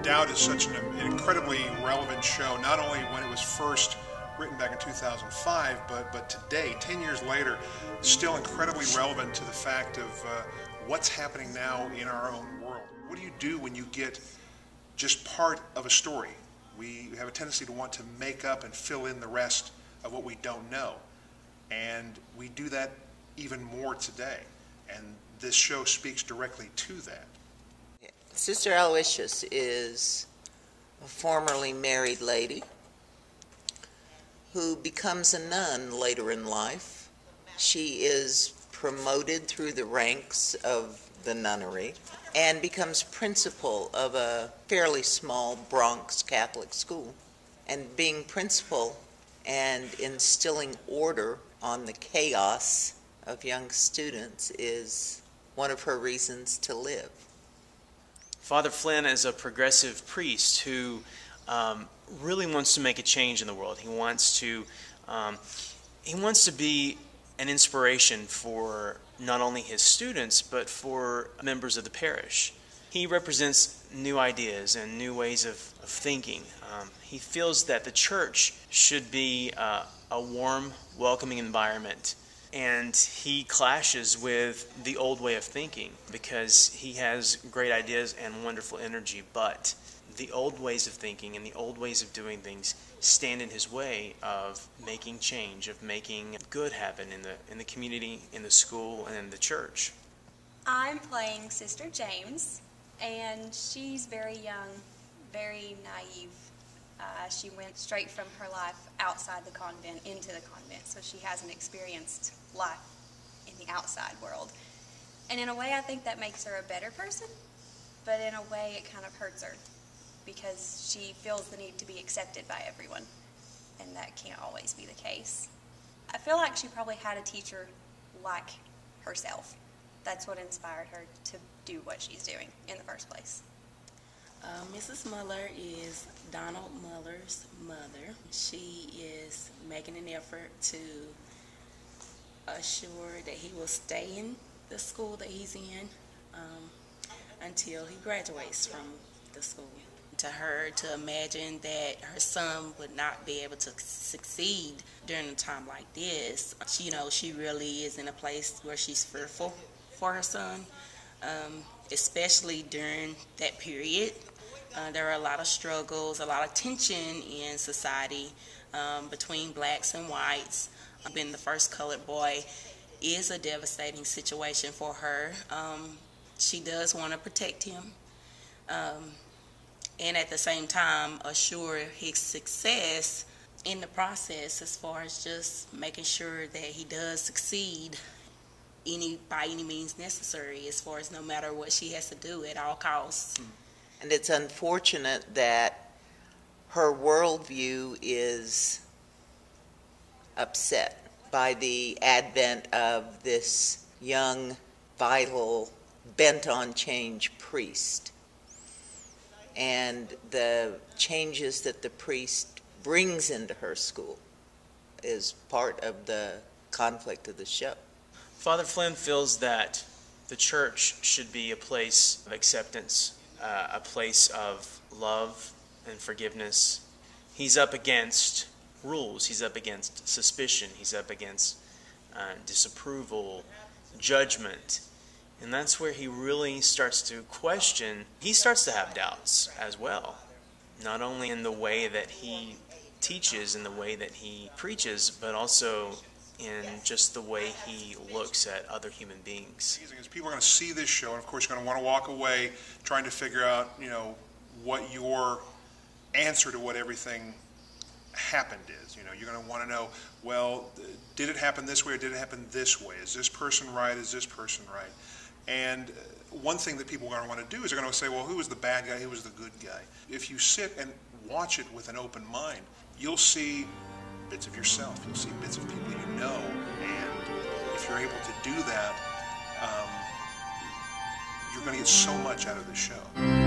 Doubt is such an incredibly relevant show, not only when it was first written back in 2005, but today, 10 years later, still incredibly relevant to the fact of what's happening now in our own world. What do you do when you get just part of a story? We have a tendency to want to make up and fill in the rest of what we don't know. And we do that even more today. And this show speaks directly to that. Sister Aloysius is a formerly married lady who becomes a nun later in life. She is promoted through the ranks of the nunnery and becomes principal of a fairly small Bronx Catholic school. And being principal and instilling order on the chaos of young students is one of her reasons to live. Father Flynn is a progressive priest who really wants to make a change in the world. He wants to be an inspiration for not only his students, but for members of the parish. He represents new ideas and new ways of thinking. He feels that the church should be a warm, welcoming environment. And he clashes with the old way of thinking because he has great ideas and wonderful energy, but the old ways of thinking and the old ways of doing things stand in his way of making change, of making good happen in the community, in the school, and in the church. I'm playing Sister James, and she's very young, very naive. She went straight from her life outside the convent into the convent, so she hasn't experienced life in the outside world. And in a way, I think that makes her a better person, but in a way, it kind of hurts her because she feels the need to be accepted by everyone, and that can't always be the case. I feel like she probably had a teacher like herself. That's what inspired her to do what she's doing in the first place. Mrs. Mueller is Donald Mueller's mother. She is making an effort to assure that he will stay in the school that he's in until he graduates from the school. To her, to imagine that her son would not be able to succeed during a time like this, she really is in a place where she's fearful for her son, especially during that period. There are a lot of struggles, a lot of tension in society between blacks and whites. Being the first colored boy is a devastating situation for her. She does want to protect him and at the same time assure his success in the process as far as just making sure that he does succeed by any means necessary, as far as no matter what she has to do at all costs. And it's unfortunate that her worldview is upset by the advent of this young, vital, bent-on-change priest. And the changes that the priest brings into her school is part of the conflict of the show. Father Flynn feels that the church should be a place of acceptance, a place of love and forgiveness. He's up against rules, he's up against suspicion, he's up against disapproval, judgment. And that's where he really starts to question. He starts to have doubts as well, not only in the way that he teaches, in the way that he preaches, but also in just the way he looks at other human beings. People are going to see this show, and of course you're going to want to walk away trying to figure out, what your answer to what everything happened is. You're going to want to know, well, did it happen this way or did it happen this way? Is this person right? Is this person right? And one thing that people are going to want to do is they're going to say, well, who was the bad guy? Who was the good guy? If you sit and watch it with an open mind, you'll see bits of yourself. You'll see bits of people you know. And if you're able to do that, you're going to get so much out of the show.